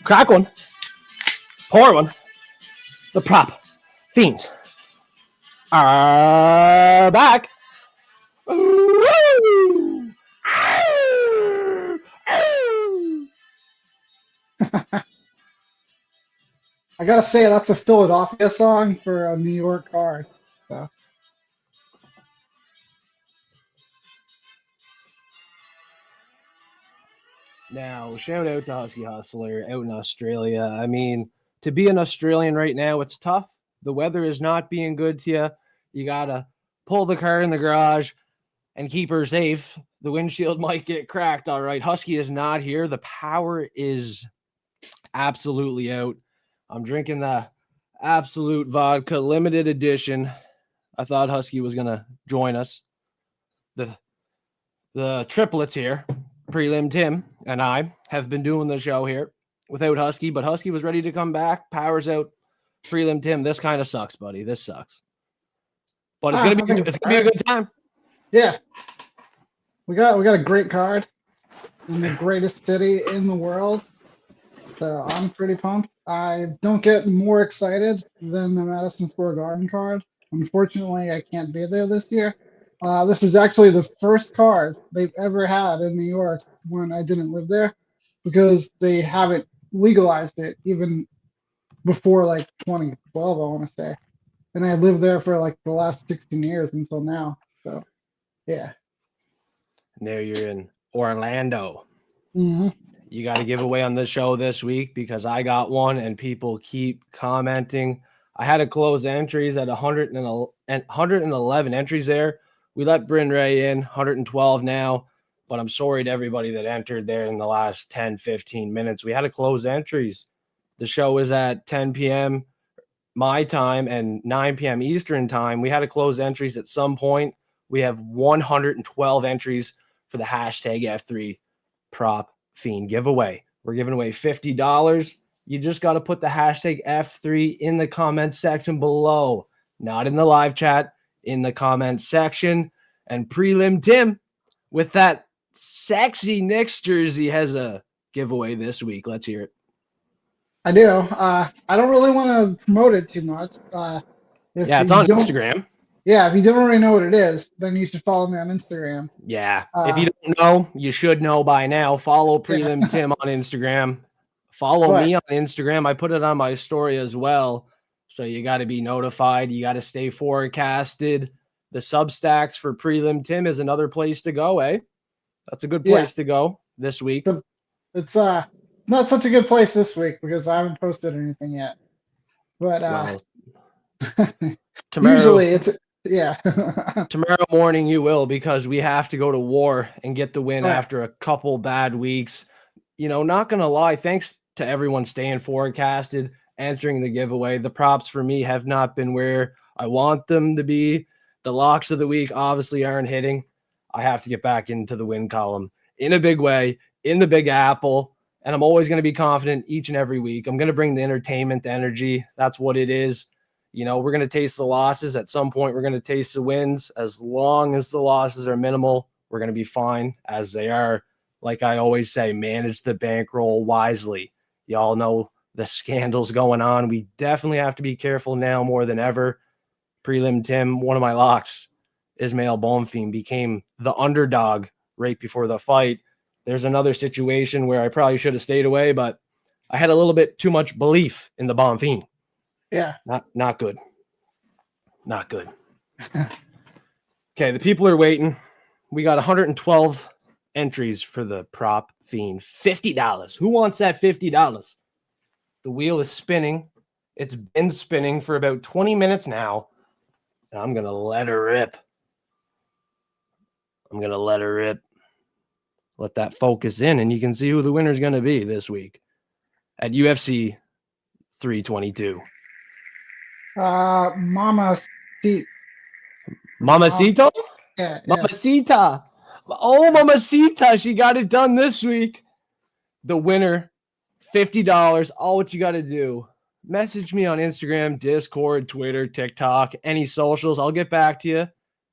Crack one. Pour one. The Prop Fiends are back. I gotta say, that's a Philadelphia song for a New York card. So. Now, shout out to Husky Hustler out in Australia. I mean, to be an Australian right now, it's tough. The weather is not being good to you. You got to pull the car in the garage and keep her safe. The windshield might get cracked. All right. Husky is not here. The power is absolutely out. I'm drinking the Absolute Vodka limited edition. I thought Husky was going to join us. The triplets here, Prelim Tim and I, have been doing the show here without Husky, but Husky was ready to come back. Power's out. Prelim Tim, this kind of sucks, buddy. This sucks. But it's gonna be a good time. Yeah. We got a great card in the greatest city in the world. So I'm pretty pumped. I don't get more excited than the Madison Square Garden card. Unfortunately, I can't be there this year. This is actually the first card they've ever had in New York when I didn't live there, because they haven't legalized it even before like 2012, I want to say. And I lived there for like the last 16 years until now. So, yeah. Now you're in Orlando. Mm-hmm. You got to give away on this show this week because I got one and people keep commenting. I had to close entries at 111 entries there. We let Bryn Ray in, 112 now, but I'm sorry to everybody that entered there in the last 10, 15 minutes. We had to close entries. The show is at 10 p.m. my time and 9 p.m. Eastern time. We had to close entries at some point. We have 112 entries for the hashtag F3 Prop Fiend giveaway. We're giving away $50. You just got to put the hashtag F3 in the comment section below, not in the live chat, in the comment section. And Prelim Tim, with that sexy Knicks jersey, has a giveaway this week. Let's hear it. I do. I don't really want to promote it too much. It's on Instagram. Yeah, if you don't already know what it is, then you should follow me on Instagram. Yeah. If you don't know, you should know by now. Follow Prelim Tim on Instagram. Follow me on Instagram. I put it on my story as well. So you got to be notified. You got to stay forecasted. The Substacks for Prelim Tim is another place to go, eh? That's a good place to go this week. It's not such a good place this week because I haven't posted anything yet. But tomorrow, usually it's tomorrow morning you will, because we have to go to war and get the win after a couple bad weeks. You know, not gonna lie, thanks to everyone staying forecasted, answering the giveaway. The props for me have not been where I want them to be. The locks of the week obviously aren't hitting. I have to get back into the win column in a big way, in the Big Apple. And I'm always going to be confident each and every week. I'm going to bring the entertainment, the energy. That's what it is. You know, we're going to taste the losses. At some point, we're going to taste the wins. As long as the losses are minimal, we're going to be fine as they are. Like I always say, manage the bankroll wisely. Y'all know the scandals going on. We definitely have to be careful now more than ever. Prelim Tim, one of my locks, Ismail Bonfim, became the underdog right before the fight. There's another situation where I probably should have stayed away, but I had a little bit too much belief in the Bonfim. Yeah. Not good. Not good. Okay, the people are waiting. We got 112 entries for the Prop Fiend. $50. Who wants that $50? The wheel is spinning. It's been spinning for about 20 minutes now. And I'm going to let her rip. Let that focus in, and you can see who the winner is going to be this week at UFC 322. Mamacita. Yeah. Mamacita. Oh, Mamacita. She got it done this week. The winner, $50. All what you got to do, message me on Instagram, Discord, Twitter, TikTok, any socials. I'll get back to you,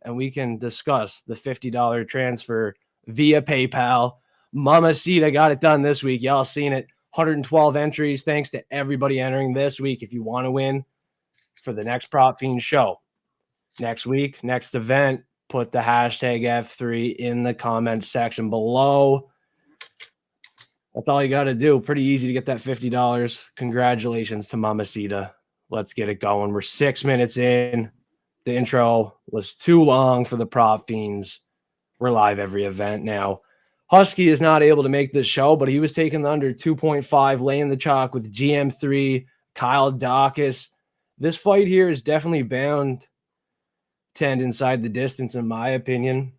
and we can discuss the $50 transfer via PayPal. Mamacita got it done this week. Y'all seen it. 112 entries. Thanks to everybody entering this week. If you want to win for the next Prop Fiends show next week, next event, put the hashtag F3 in the comments section below. That's all you got to do. Pretty easy to get that $50. Congratulations to Mamacita. Let's get it going. We're 6 minutes in. The intro was too long for the Prop Fiends. We're live every event now. Husky is not able to make this show, but he was taking the under 2.5, laying the chalk with GM3, Kyle Dawkins. This fight here is definitely bound to end inside the distance, in my opinion.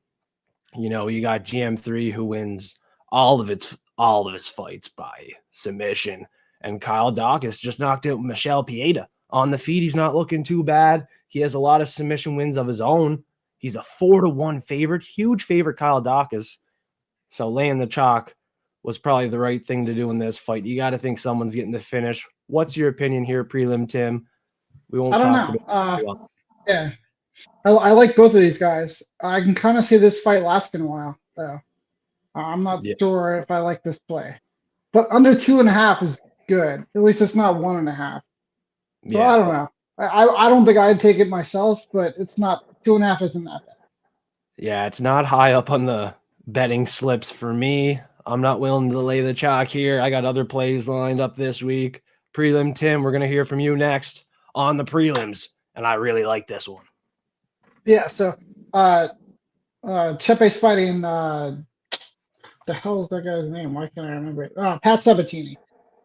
You know, you got GM3 who wins all of his fights by submission, and Kyle Dawkins just knocked out Michelle Pieta on the feet. He's not looking too bad. He has a lot of submission wins of his own. He's a 4-1 favorite, huge favorite, Kyle Dawkins. So laying the chalk was probably the right thing to do in this fight. You got to think someone's getting the finish. What's your opinion here, Prelim Tim? We won't talk about it. Yeah, I like both of these guys. I can kind of see this fight lasting a while, though. I'm not sure if I like this play, but under 2.5 is good. At least it's not 1.5. So I don't know. I don't think I'd take it myself, but it's not 2.5 isn't that bad. Yeah, it's not high up on the betting slips for me. I'm not willing to lay the chalk here. I got other plays lined up this week. Prelim Tim, we're going to hear from you next on the prelims, and I really like this one. Yeah, so Chepe's fighting the hell is that guy's name? Why can't I remember it? Pat Sabatini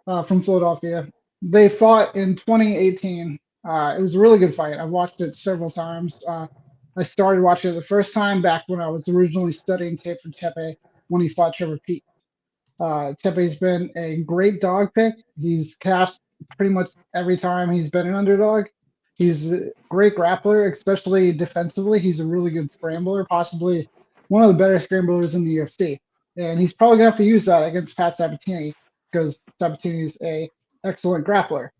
from Philadelphia. They fought in 2018. It was a really good fight. I've watched it several times. I started watching it the first time back when I was originally studying tape for Chepe when he fought Trevor Pete. Chepe's been a great dog pick. He's cashed pretty much every time he's been an underdog. He's a great grappler, especially defensively. He's a really good scrambler, possibly one of the better scramblers in the UFC. And he's probably going to have to use that against Pat Sabatini because Sabatini is a excellent grappler.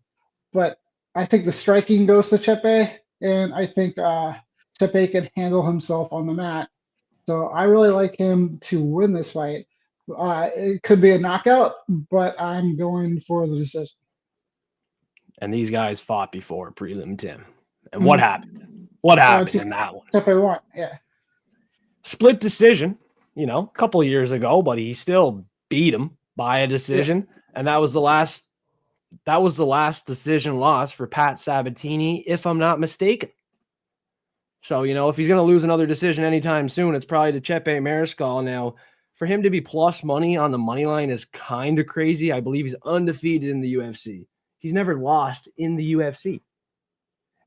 But I think the striking goes to Chepe, and I think Chepe can handle himself on the mat. So I really like him to win this fight. It could be a knockout, but I'm going for the decision. And these guys fought before, Prelim Tim. And what happened? What happened in that one? Chepe won, yeah. Split decision, you know, a couple of years ago, but he still beat him by a decision. Yeah. And that was the last decision loss for Pat Sabatini, if I'm not mistaken. So, you know, if he's going to lose another decision anytime soon, it's probably to Chepe Mariscal. Now, for him to be plus money on the money line is kind of crazy. I believe he's undefeated in the UFC. He's never lost in the UFC.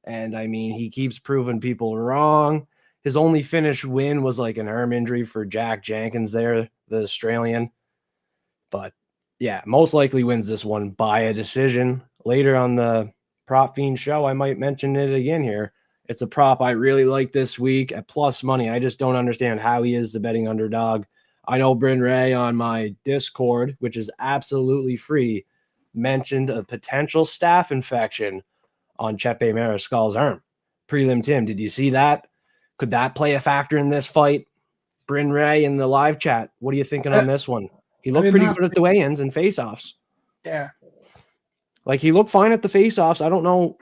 And, I mean, he keeps proving people wrong. His only finished win was like an arm injury for Jack Jenkins there, the Australian. But, yeah, most likely wins this one by a decision. Later on the Prop Fiends show, I might mention it again here. It's a prop I really like this week at plus money. I just don't understand how he is the betting underdog. I know Bryn Ray on my Discord, which is absolutely free, mentioned a potential staph infection on Chepe Mariscal's arm. Prelim Tim, did you see that? Could that play a factor in this fight? Bryn Ray in the live chat, what are you thinking on this one? He looked pretty good at the weigh-ins and face-offs. Yeah. Like, he looked fine at the face-offs. I don't know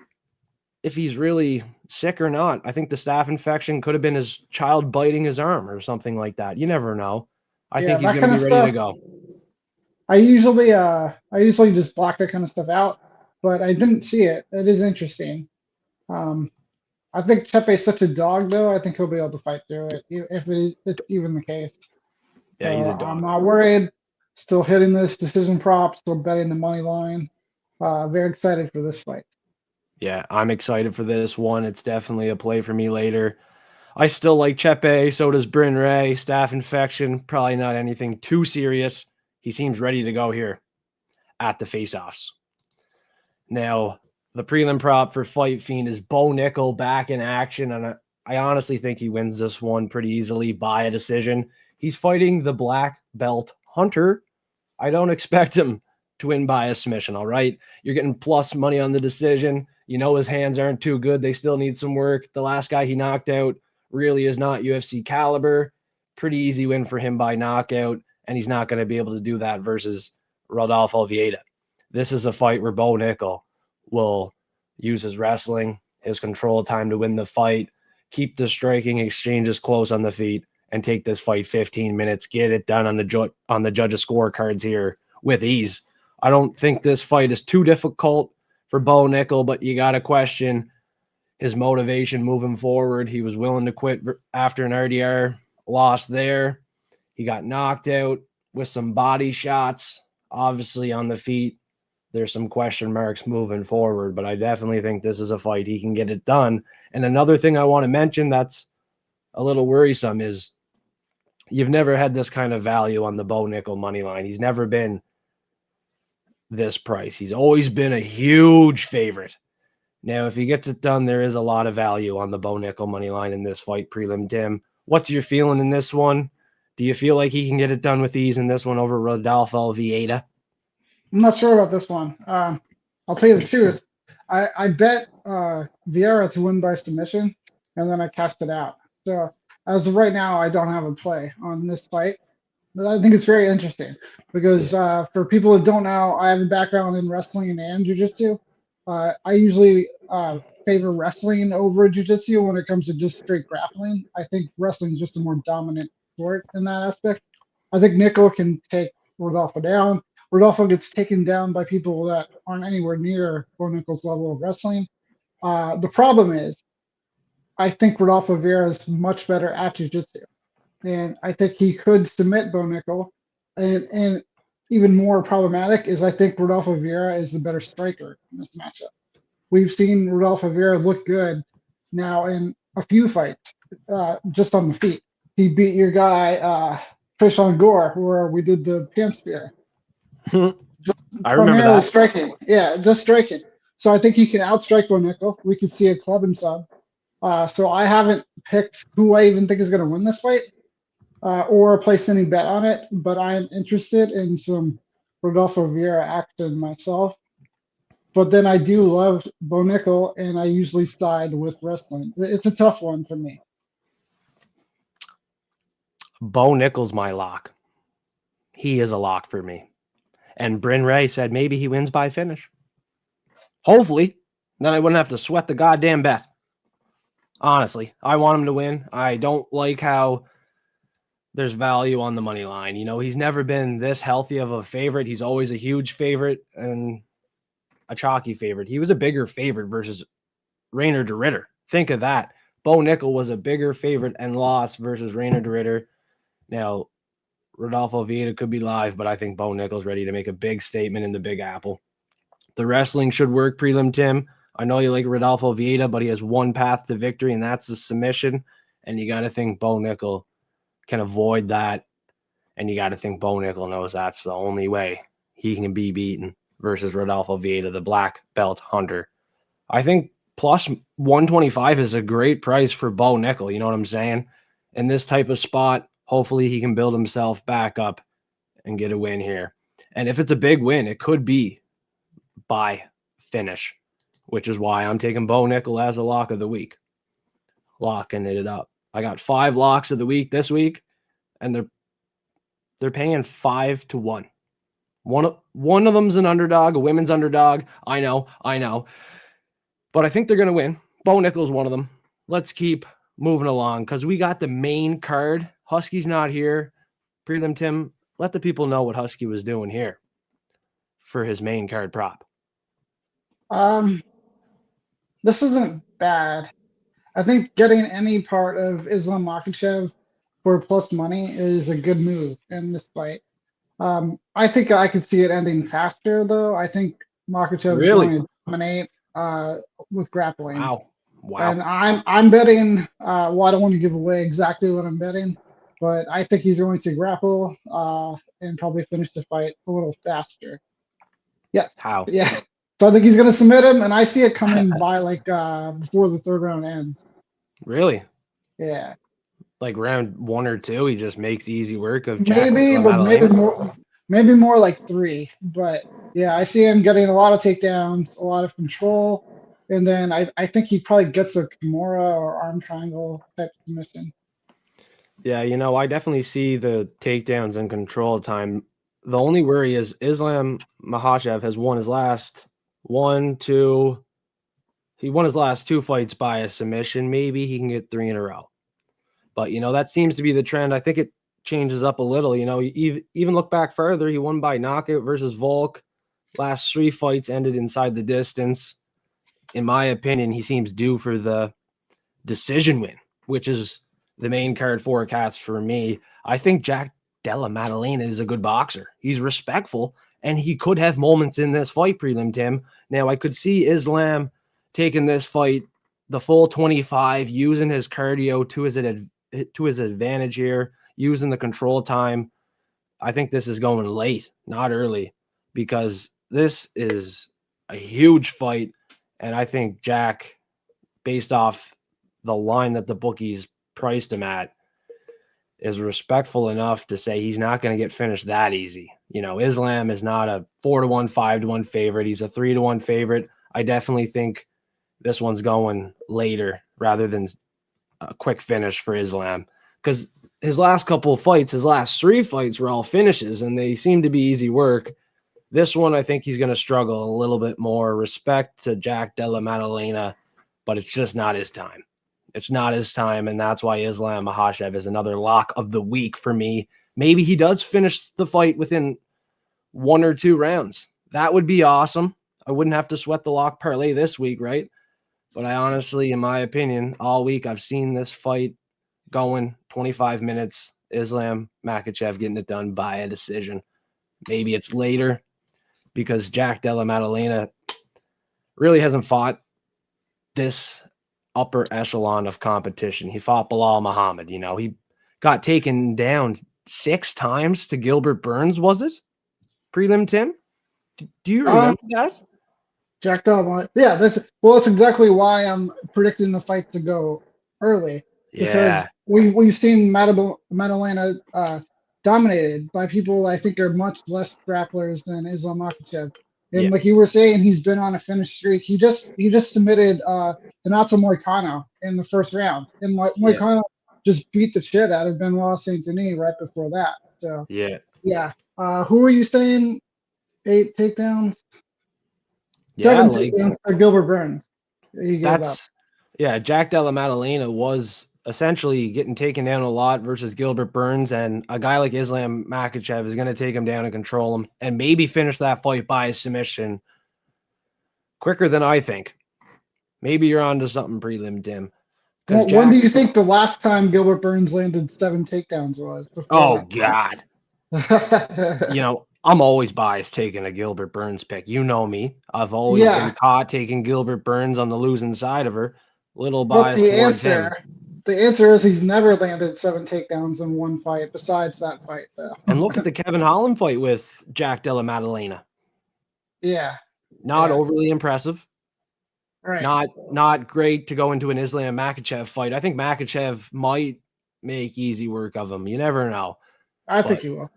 if he's really sick or not. I think the staph infection could have been his child biting his arm or something like that. You never know. I think he's going to be ready to go. I usually just block that kind of stuff out, but I didn't see it. It is interesting. I think Chepe's such a dog, though. I think he'll be able to fight through it, if it's even the case. Yeah, he's a dog. I'm not worried. Still hitting this decision prop, still betting the money line. Very excited for this fight. Yeah, I'm excited for this one. It's definitely a play for me later. I still like Chepe. So does Bryn Ray. Staph infection, probably not anything too serious. He seems ready to go here at the face-offs. Now, the prelim prop for Fight Fiend is Bo Nickel back in action, and I honestly think he wins this one pretty easily by a decision. He's fighting the black belt Hunter. I don't expect him to win by a submission, all right? You're getting plus money on the decision. You know his hands aren't too good. They still need some work. The last guy he knocked out really is not UFC caliber. Pretty easy win for him by knockout, and he's not going to be able to do that versus Rodolfo Vieira. this is a fight where Bo Nickel will use his wrestling, his control time to win the fight, keep the striking exchanges close on the feet, and take this fight 15 minutes, get it done on the judges' scorecards here with ease. I don't think this fight is too difficult for Bo Nickel, but you got to question his motivation moving forward. He was willing to quit after an RDR loss there. He got knocked out with some body shots, obviously on the feet. There's some question marks moving forward, but I definitely think this is a fight he can get it done. And another thing I want to mention that's a little worrisome is you've never had this kind of value on the Bo Nickel money line. He's never been this price. He's always been a huge favorite. Now, if he gets it done, there is a lot of value on the Bo Nickel money line in this fight, Prelim Tim. What's your feeling in this one? Do you feel like he can get it done with ease in this one over Rodolfo Vieira? I'm not sure about this one. I'll tell you the truth. I bet Vieira to win by submission, and then I cashed it out. So as of right now, I don't have a play on this fight. But I think it's very interesting because for people that don't know, I have a background in wrestling and jiu-jitsu. I usually favor wrestling over jiu-jitsu when it comes to just straight grappling. I think wrestling is just a more dominant sport in that aspect. I think Nickel can take Rodolfo down. Rodolfo gets taken down by people that aren't anywhere near Bo Nickel's level of wrestling. The problem is, I think Rodolfo Vieira is much better at jiu-jitsu. And I think he could submit Bo Nickel. And even more problematic is I think Rodolfo Vieira is the better striker in this matchup. We've seen Rodolfo Vieira look good now in a few fights, just on the feet. He beat your guy, Trishan Gore, where we did the pants spear. Just I remember that. Striking. Yeah, just striking. So I think he can outstrike Bo Nickel. We could see a club and sub. So I haven't picked who I even think is going to win this fight. Or place any bet on it, but I am interested in some Rodolfo Vieira action myself. But then I do love Bo Nickel, and I usually side with wrestling. It's a tough one for me. Bo Nickel's my lock. He is a lock for me. And Bryn Ray said maybe he wins by finish. Hopefully. Then I wouldn't have to sweat the goddamn bet. Honestly, I want him to win. I don't like how there's value on the money line. You know, he's never been this healthy of a favorite. He's always a huge favorite and a chalky favorite. He was a bigger favorite versus Rainer de Ritter. Think of that. Bo Nickel was a bigger favorite and lost versus Rainer de Ritter. Now, Rodolfo Vieira could be live, but I think Bo Nickel's ready to make a big statement in the Big Apple. The wrestling should work, Prelim Tim. I know you like Rodolfo Vieira, but he has one path to victory, and that's the submission. And you got to think Bo Nickel can avoid that, and you got to think Bo Nickel knows that's the only way he can be beaten versus Rodolfo Vieira, the black belt hunter. I think plus 125 is a great price for Bo Nickel. You know what I'm saying? In this type of spot, hopefully he can build himself back up and get a win here. And if it's a big win, it could be by finish, which is why I'm taking Bo Nickel as a lock of the week. Locking it up. I got 5 locks of the week this week, and they're paying 5-1. One of them's an underdog, a women's underdog. I know. But I think they're going to win. Bo Nickel's one of them. Let's keep moving along because we got the main card. Husky's not here. Prelim Tim, let the people know what Husky was doing here for his main card prop. This isn't bad. I think getting any part of Islam Makhachev for plus money is a good move in this fight. I think I could see it ending faster, though. I think Makhachev is going to dominate with grappling. Wow. And I'm betting. Well, I don't want to give away exactly what I'm betting, but I think he's going to grapple and probably finish the fight a little faster. Yes. How? Yeah. So I think he's going to submit him, and I see it coming by like before the third round ends. Really? Yeah. Like round 1 or 2, he just makes easy work of maybe more like 3. But yeah, I see him getting a lot of takedowns, a lot of control, and then I think he probably gets a Kimura or arm triangle type submission. Yeah, you know, I definitely see the takedowns and control time The only worry is Islam Makhachev has won his last one, two. He won his last 2 fights by a submission. Maybe he can get 3 in a row. But, that seems to be the trend. I think it changes up a little. Even look back further. He won by knockout versus Volk. Last 3 fights ended inside the distance. In my opinion, he seems due for the decision win, which is the main card forecast for me. I think Jack Della Maddalena is a good boxer. He's respectful, and he could have moments in this fight, Prelim Tim. Now, I could see Islam taking this fight the full 25, using his cardio to his advantage here, using the control time. I think this is going late, not early, because this is a huge fight, and I think Jack, based off the line that the bookies priced him at, is respectful enough to say he's not going to get finished that easy. Islam is not a 4-1, 5-1 favorite. He's a 3-1 favorite. I definitely think this one's going later rather than a quick finish for Islam, because his last couple of fights, his last 3 fights were all finishes, and they seem to be easy work. This one, I think he's going to struggle a little bit more. Respect to Jack Della Maddalena, but it's just not his time. It's not his time, and that's why Islam Makhachev is another lock of the week for me. Maybe he does finish the fight within 1 or 2 rounds. That would be awesome. I wouldn't have to sweat the lock parlay this week, right? But I honestly, in my opinion, all week I've seen this fight going 25 minutes. Islam Makhachev getting it done by a decision. Maybe it's later because Jack Della Maddalena really hasn't fought this upper echelon of competition. He fought Bilal Muhammad. He got taken down 6 times to Gilbert Burns, was it? Prelim Tim? Do you remember that? Jack Della, yeah, that's exactly why I'm predicting the fight to go early. Because we've seen Maddalena dominated by people I think are much less grapplers than Islam Makhachev. And like you were saying, he's been on a finish streak. He just submitted Renato Moicano in the first round, and Moicano just beat the shit out of Benoit Saint-Denis right before that. So who are you saying 8 takedowns? 7 takedowns for Gilbert Burns. He gave up. Jack Della Maddalena was essentially getting taken down a lot versus Gilbert Burns, and a guy like Islam Makhachev is going to take him down and control him and maybe finish that fight by a submission quicker than I think. Maybe you're onto something, Prelim Tim. When do you think the last time Gilbert Burns landed 7 takedowns was? God. I'm always biased taking a Gilbert Burns pick. You know me. I've always been caught taking Gilbert Burns on the losing side of her. Little biased towards him. The answer is he's never landed 7 takedowns in one fight besides that fight, though. And look at the Kevin Holland fight with Jack Della Maddalena. Yeah. Not overly impressive. Right. Not great to go into an Islam Makhachev fight. I think Makhachev might make easy work of him. You never know. I think he will.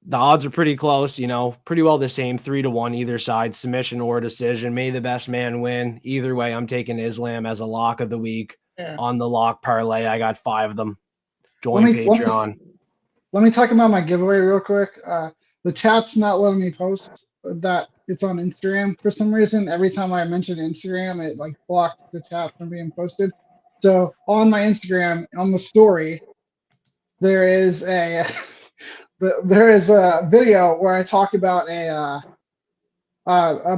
The odds are pretty close, pretty well the same, 3-1 either side, submission or decision. May the best man win. Either way, I'm taking Islam as a lock of the week on the lock parlay. I got 5 of them. Join Patreon. Let me talk about my giveaway real quick. The chat's not letting me post that it's on Instagram for some reason. Every time I mention Instagram, it blocks the chat from being posted. So on my Instagram, on the story, there is a video where I talk about a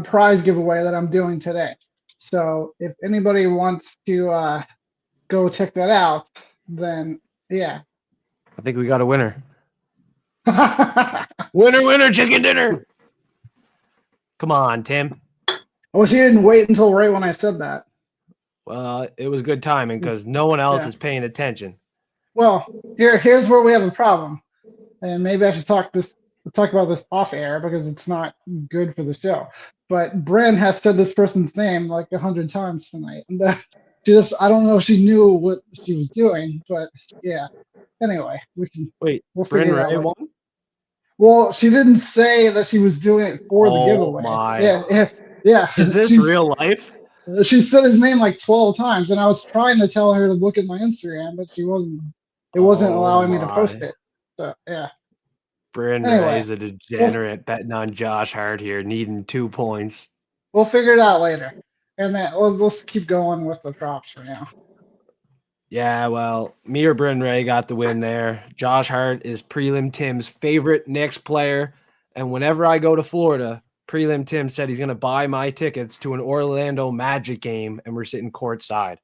prize giveaway that I'm doing today. So if anybody wants to go check that out, then I think we got a winner. Winner, chicken dinner. Come on, Tim. I wish you didn't wait until right when I said that. Well, it was good timing because no one else is paying attention. Well, here's where we have a problem. And maybe I should talk about this off air because it's not good for the show. But Bren has said this person's name 100 times tonight, and I don't know if she knew what she was doing, but Anyway, we'll figure it out. Well, she didn't say that she was doing it for the giveaway. Yeah. Is this real life? She said his name 12 times, and I was trying to tell her to look at my Instagram, but she wasn't. It wasn't allowing me to post it. So Bryn Anyway, Ray's a we'll, degenerate betting on Josh Hart here, needing 2 points. we'll figure it out later. And then let's keep going with the props for now. Yeah, well, me or Bryn Ray got the win there. Josh Hart is Prelim Tim's favorite Knicks player. And whenever I go to Florida, Prelim Tim said he's going to buy my tickets to an Orlando Magic game, and we're sitting courtside.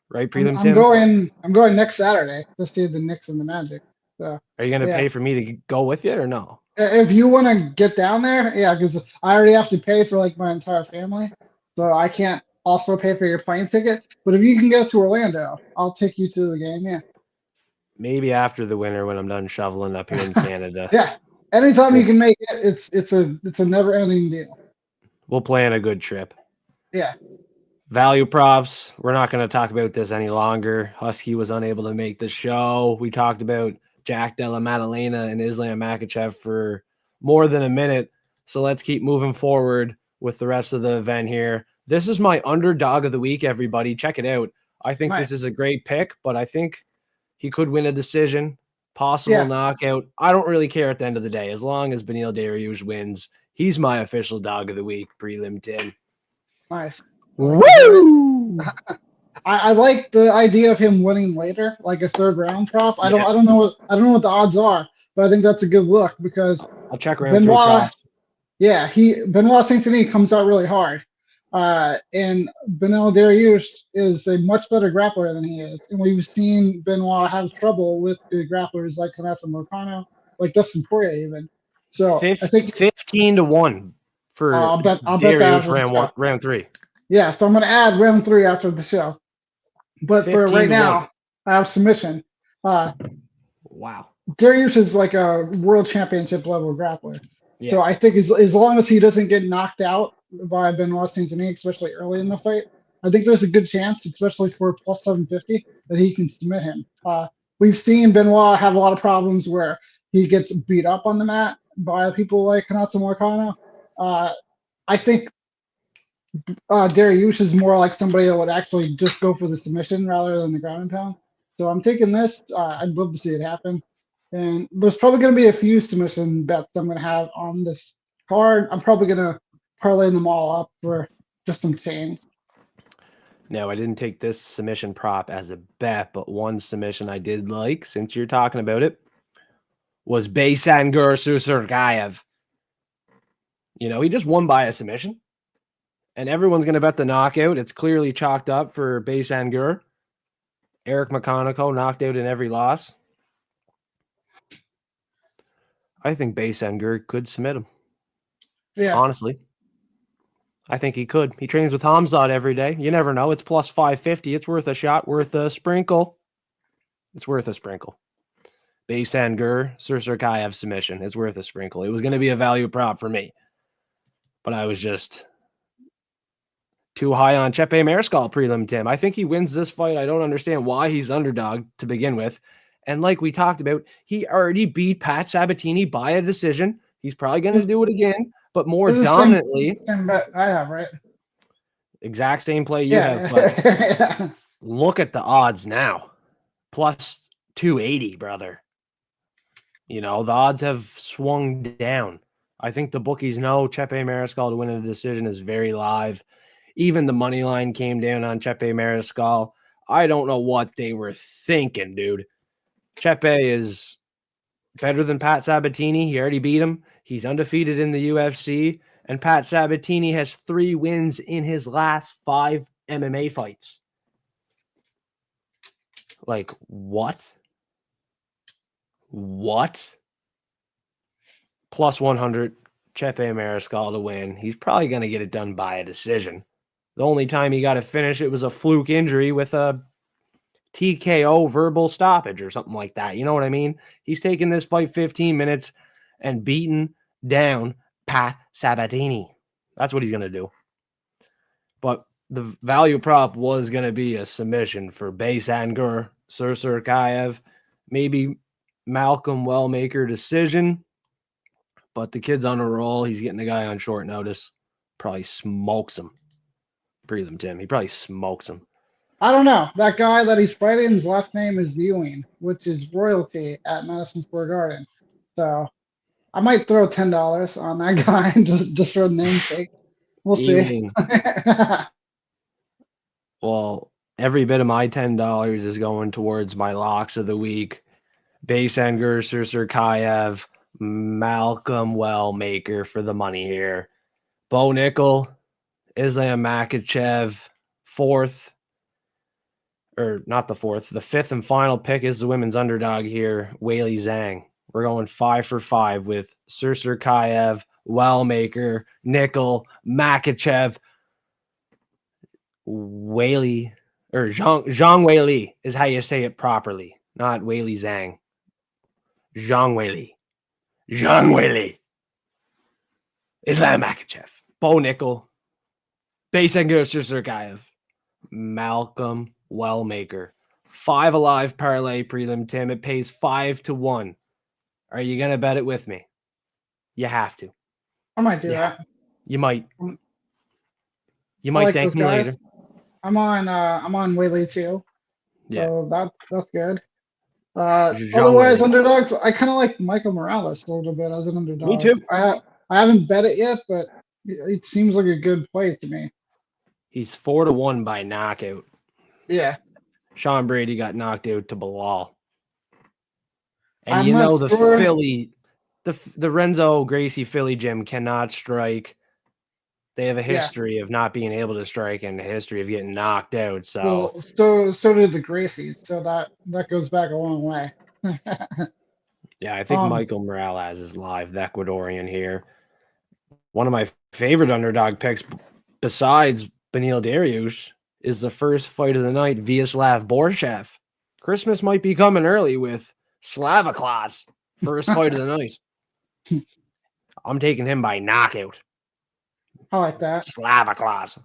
Right, Prelim I'm Tim? going next Saturday to see the Knicks and the Magic. So Are you going to yeah, pay for me to go with you or no? if you want to get down there, yeah, because I already have to pay for like my entire family, so I can't also pay for your plane ticket. But if you can get to Orlando, I'll take you to the game. Yeah. Maybe after the winter when I'm done shoveling up here in Canada. Yeah. Anytime you We'll, can make it, it's a never ending deal. we'll plan a good trip. Yeah. Value props. We're not going to talk about this any longer. Husky was unable to make the show. We talked about Jack Della Maddalena and Islam Makhachev for more than a minute. So let's keep moving forward with the rest of the event here. This is my underdog of the week, everybody. Check it out. I think Nice. this is a great pick, but I think he could win a decision, possible Yeah. knockout. I don't really care at the end of the day. As long as Beneil Dariush wins, he's my official dog of the week, Prelim Tim. Nice. Woo! I like the idea of him winning later, like a third round prop. I Yeah. don't know what the odds are, but I think that's a good look because I'll check round 3 props. yeah, Benoit Saint Denis comes out really hard. And Beneil Dariush is a much better grappler than he is. And we've seen Benoit have trouble with the grapplers like Kanasa Morcano, like Dustin Poirier even. So I think 15-1 for I'll bet that Dariush after the show. round 3. Yeah, so I'm gonna add round 3 after the show. But for right 15-1. now, I have submission. Wow. Dariush is like a world championship level grappler. Yeah. So I think as long as he doesn't get knocked out by Benoit Saint Denis, especially early in the fight, I think there's a good chance, especially for plus 750, that he can submit him. We've seen Benoit have a lot of problems where he gets beat up on the mat by people like Kanata Morcano. I think Dariush is more like somebody that would actually just go for the submission rather than the ground and pound. So I'm taking this. I'd love to see it happen. And there's probably going to be a few submission bets I'm going to have on this card. I'm probably going to parlay them all up for just some change. Now, I didn't take this submission prop as a bet, but one submission I did like, since you're talking about it, was Baysangur Susurgayev. You know, he just won by a submission. And everyone's going to bet the knockout. It's clearly chalked up for Baysangur. Eric McConaughey knocked out in every loss. I think Baysangur could submit him. Yeah. Honestly. I think he could. He trains with Hamzat every day. You never know. It's plus 550. It's worth a shot, worth a sprinkle. It's worth a sprinkle. Baysangur, Susurgayev submission. It's worth a sprinkle. It was going to be a value prop for me. But I was just too high on Chepe Mariscal Prelim Tim. I think he wins this fight. I don't understand why he's underdog to begin with. And like we talked about, he already beat Pat Sabatini by a decision. He's probably going to do it again, but more dominantly. Same bet I have, right? Exact same play you have, but look at the odds now. Plus 280, brother. You know, the odds have swung down. I think the bookies know Chepe Mariscal to win a decision is very live. Even the money line came down on Chepe Mariscal. I don't know what they were thinking, dude. Chepe is better than Pat Sabatini. He already beat him. He's undefeated in the UFC. And Pat Sabatini has 3 wins in his last 5 MMA fights. Like, what? What? Plus 100, Chepe Mariscal to win. He's probably going to get it done by a decision. The only time he got to finish it was a fluke injury with a TKO verbal stoppage or something like that. You know what I mean? He's taken this fight 15 minutes and beaten down Pat Sabatini. That's what he's going to do. But the value prop was going to be a submission for Baysangur Susurgayev. Maybe Malcolm Wellmaker decision. But the kid's on a roll. He's getting a guy on short notice. Probably smokes him. Prelim Tim. He probably smokes him. I don't know. That guy that he's fighting, his last name is Ewing, which is royalty at Madison Square Garden. So I might throw $10 on that guy just for the namesake. We'll see. Evening. Well, every bit of my $10 is going towards my locks of the week. Basenger, Sursurkayev, Malcolm Wellmaker for the money here. Bo Nickel, Islam Makhachev, fourth, or not the fourth, the fifth and final pick is the women's underdog here, Weili Zhang. We're going 5 for 5 with Sursurkayev, Wellmaker, Nickel, Makhachev, Weili, or Zhang Weili is how you say it properly, not Weili Zhang. Zhang Weili. Islam Makhachev. Bo Nickel. Basenger Sursurkayev. Malcolm Wellmaker. 5 alive parlay prelim Tim. It pays 5-1. Are you gonna bet it with me? You have to. I might do that. You might. You I might like thank those me guys. later. I'm on Weili too. Yeah. So that's good. Zhang Otherwise, Weili. underdogs, I kind of like Michael Morales a little bit as an underdog. Me too. I haven't bet it yet, but it seems like a good play to me. He's 4-1 by knockout. Yeah. Sean Brady got knocked out to Bilal. And I'm you not know the sure. Philly, the Renzo Gracie Philly gym cannot strike. They have a history of not being able to strike and a history of getting knocked out. So did the Gracies. So that goes back a long way. yeah, I think Michael Morales is live, the Ecuadorian here. One of my favorite underdog picks, besides Beneil Dariush, is the first fight of the night, Vyacheslav Borshev. Christmas might be coming early with Slavaclaus, first fight of the night. I'm taking him by knockout. I like that. Slavaclaus.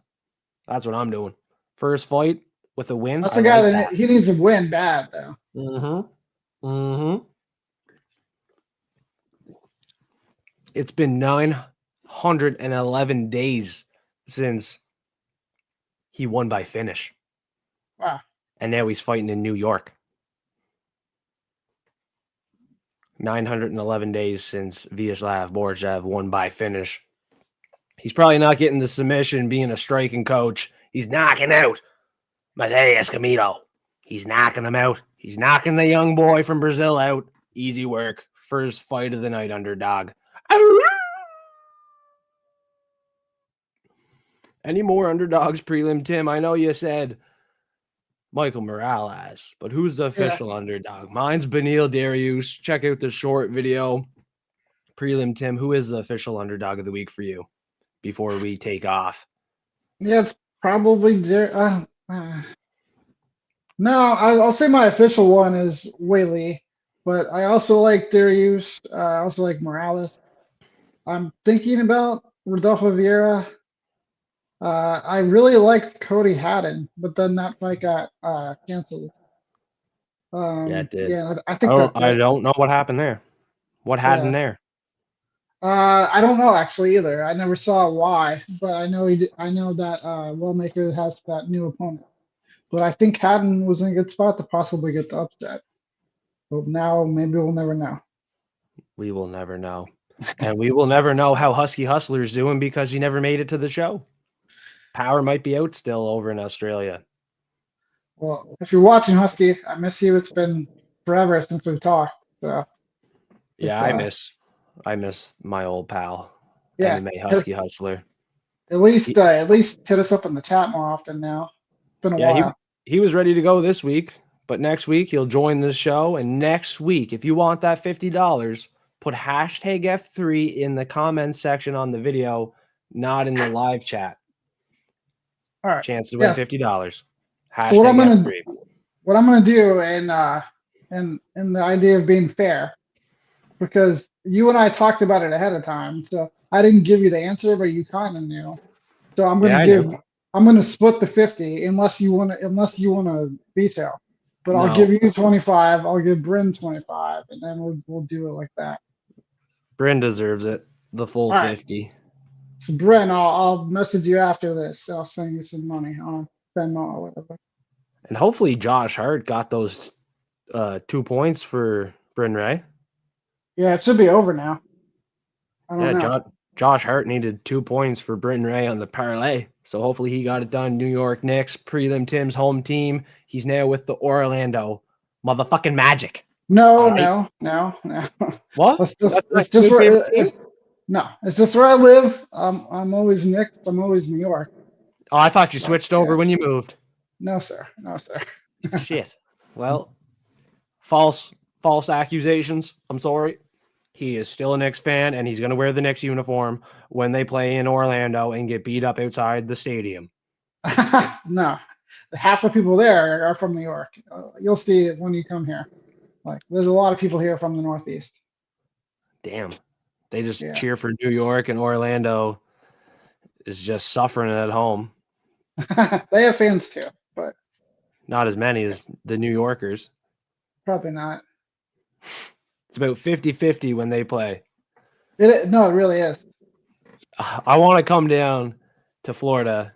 That's what I'm doing. First fight with a win. That's a guy that he needs to win bad, though. It's been 911 days since he won by finish. Wow. And now he's fighting in New York. 911 days since Vyacheslav Borshev won by finish. He's probably not getting the submission being a striking coach. He's knocking out Matheus Camilo. He's knocking him out. He's knocking the young boy from Brazil out. Easy work. First fight of the night, underdog. Any more underdogs, Prelim Tim? I know you said Michael Morales, but who's the official underdog? Mine's Beneil Dariush. Check out the short video. Prelim Tim, who is the official underdog of the week for you before we take off? Yeah, it's probably there. No, I'll say my official one is Weili, but I also like Dariush. I also like Morales. I'm thinking about Rodolfo Vieira. I really liked Cody Haddon, but then that fight got canceled. Yeah, it did. Yeah, I think I don't know what happened there. What happened there? I don't know actually either. I never saw why, but I know I know that Wellmaker has that new opponent. But I think Haddon was in a good spot to possibly get the upset. But now maybe we'll never know. We will never know. And we will never know how Husky Hustler is doing because he never made it to the show. Power might be out still over in Australia. Well, if you're watching, Husky, I miss you. It's been forever since we've talked. So yeah, I miss my old pal, MMA Husky Hustler. At least hit us up in the chat more often now. It's been a while. He was ready to go this week, but next week he'll join the show. And next week, if you want that $50, put hashtag F3 in the comments section on the video, not in the live chat. All right. Chance to win $50. Hashtag so what I'm gonna do, and the idea of being fair, because you and I talked about it ahead of time, so I didn't give you the answer, but you kind of knew. So I'm gonna split the 50 unless you want to detail. But I'll give you 25. I'll give Bryn 25, and then we'll do it like that. Bryn deserves it. The full 50. So Bryn, I'll message you after this. I'll send you some money on Venmo or whatever. And hopefully Josh Hart got those 2 points for Bryn Ray. Yeah, it should be over now. I don't know. Josh Hart needed 2 points for Britton Ray on the parlay. So hopefully he got it done. New York Knicks, Prelim Tim's home team. He's now with the Orlando motherfucking Magic. No, All right? no. What? It's just where no, it's just where I live. I'm always Knicks. I'm always New York. Oh, I thought you switched over when you moved. No, sir. Shit. Well, false accusations. I'm sorry. He is still a Knicks fan, and he's going to wear the Knicks uniform when they play in Orlando and get beat up outside the stadium. No, half the people there are from New York. You'll see it when you come here. Like, there's a lot of people here from the Northeast. Damn. They just cheer for New York, and Orlando is just suffering at home. They have fans too, but not as many as the New Yorkers. Probably not. It's about 50-50 when they play. No, it really is. I want to come down to Florida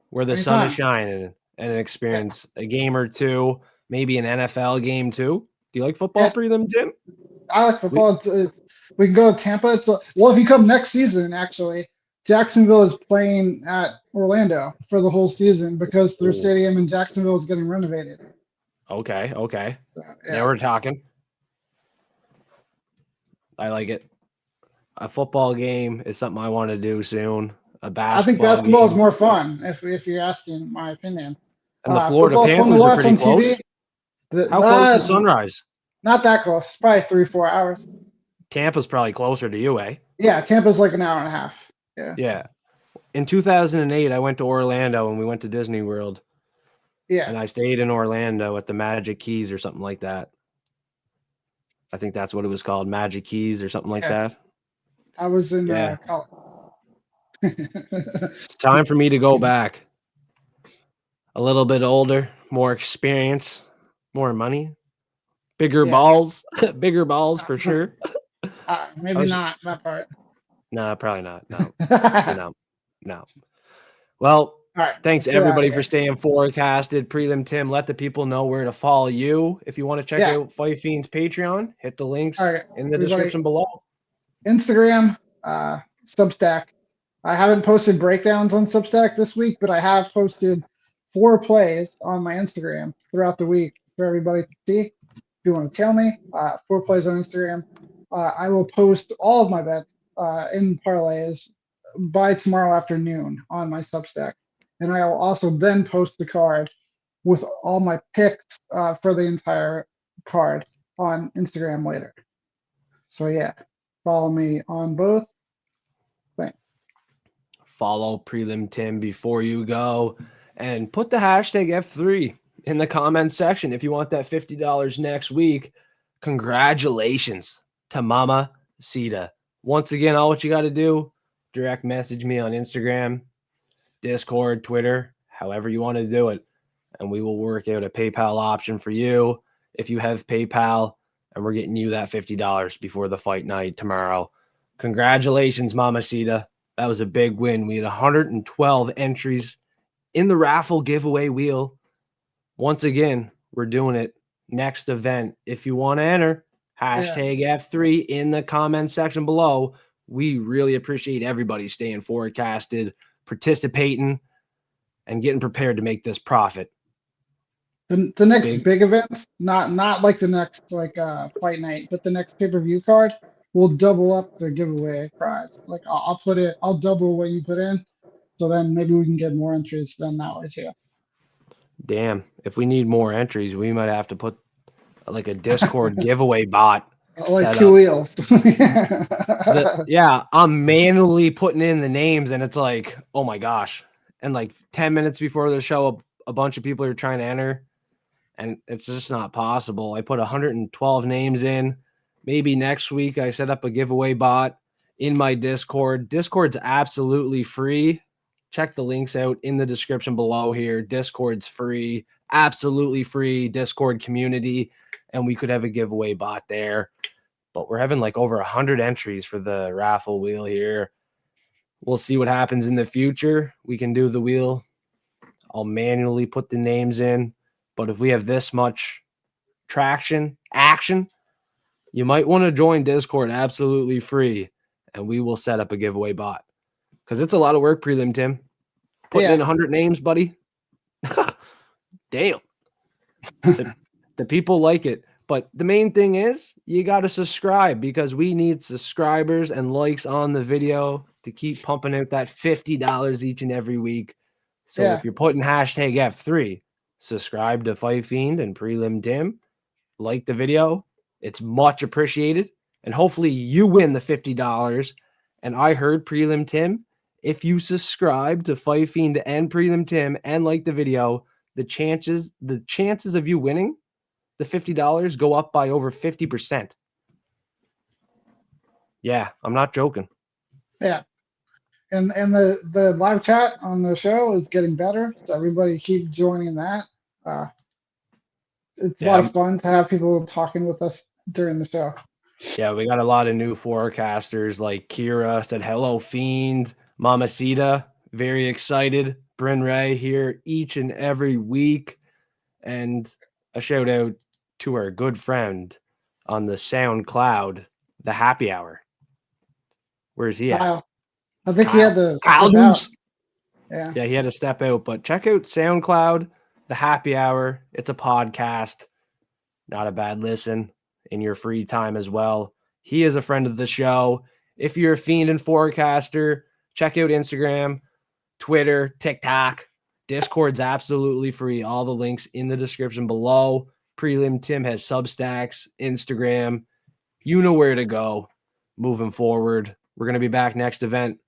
where the sun is Anytime. shining and experience a game or two, maybe an NFL game too. Do you like football, Prelim Tim? I like football. We can go to Tampa. Well, if you come next season, actually, Jacksonville is playing at Orlando for the whole season because their stadium in Jacksonville is getting renovated. Okay. So, yeah. Now we're talking. I like it. A football game is something I want to do soon. A basketball. I think basketball is more fun, if you're asking my opinion. And the Florida Panthers are pretty close. How close is Sunrise? Not that close. It's probably 3-4 hours. Tampa's probably closer to you, eh? Yeah, Tampa's like an hour and a half. Yeah. In 2008, I went to Orlando and we went to Disney World. Yeah. And I stayed in Orlando at the Magic Keys or something like that. I think that's what it was called, Magic Keys or something like that. I was in college. It's time for me to go back. A little bit older, more experience, more money, bigger balls, bigger balls for sure. Maybe not that part. No, probably not. No. No. Well, thanks everybody for staying forecasted. Prelim Tim, let the people know where to follow you. If you want to check out Fight Fiends Patreon, hit the links in the description below. Instagram, Substack. I haven't posted breakdowns on Substack this week, but I have posted 4 plays on my Instagram throughout the week for everybody to see. If you want to tell me, 4 plays on Instagram. I will post all of my bets in parlays by tomorrow afternoon on my Substack. And I will also then post the card with all my picks for the entire card on Instagram later. So yeah, follow me on both. Thanks. Follow Prelim Tim before you go and put the hashtag F3 in the comment section if you want that $50 next week. Congratulations to Mama Sita. Once again, all what you got to do, direct message me on Instagram, Discord, Twitter, however you want to do it, and we will work out a PayPal option for you if you have PayPal, and we're getting you that $50 before the fight night tomorrow. Congratulations, Mama Sita. That was a big win. We had 112 entries in the raffle giveaway wheel. Once again, we're doing it. Next event, if you want to enter, hashtag F3 in the comment section below. We really appreciate everybody staying forecasted, participating, and getting prepared to make this profit. The next big event, not like the next fight night, but the next pay-per-view card will double up the giveaway prize. Like I'll double what you put in, so then maybe we can get more entries than that way too. Damn, if we need more entries, we might have to put like a Discord giveaway bot. Like 2 wheels. I'm manually putting in the names and it's like, oh my gosh. And like 10 minutes before the show, a bunch of people are trying to enter and it's just not possible. I put 112 names in. Maybe next week I set up a giveaway bot in my Discord. Discord's absolutely free. Check the links out in the description below here. Discord's free, absolutely free Discord community. And we could have a giveaway bot there. But we're having like over 100 entries for the raffle wheel here. We'll see what happens in the future. We can do the wheel. I'll manually put the names in. But if we have this much action, you might want to join Discord absolutely free and we will set up a giveaway bot. Because it's a lot of work, Prelim Tim. Putting in 100 names, buddy. Damn. The people like it. But the main thing is you got to subscribe, because we need subscribers and likes on the video to keep pumping out that $50 each and every week. So if you're putting hashtag F3, subscribe to Fight Fiend and Prelim Tim, like the video. It's much appreciated. And hopefully you win the $50. And I heard, Prelim Tim, if you subscribe to Fight Fiend and Prelim Tim and like the video, the chances of you winning the $50 go up by over 50%. Yeah, I'm not joking. Yeah. And the live chat on the show is getting better. So everybody keep joining that. It's a lot of fun to have people talking with us during the show. Yeah, we got a lot of new forecasters, like Kira said, hello, Fiend. Mamacita, very excited. Bryn Ray here each and every week. And a shout out to our good friend on the SoundCloud, the Happy Hour. Where's he at? Kyle. I think he had to Kyle step out. Yeah, he had to step out. But check out SoundCloud, the Happy Hour. It's a podcast. Not a bad listen in your free time as well. He is a friend of the show. If you're a Fiend and forecaster, check out Instagram, Twitter, TikTok. Discord's absolutely free. All the links in the description below. Prelim Tim has Substacks, Instagram. You know where to go moving forward. We're going to be back next event.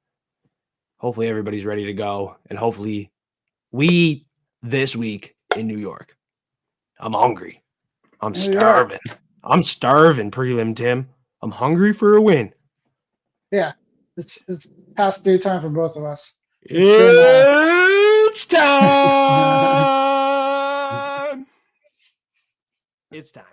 Hopefully everybody's ready to go. And hopefully we eat this week in New York. I'm hungry. I'm starving. I'm starving, Prelim Tim. I'm hungry for a win. Yeah. It's past due time for both of us. It's time. It's time.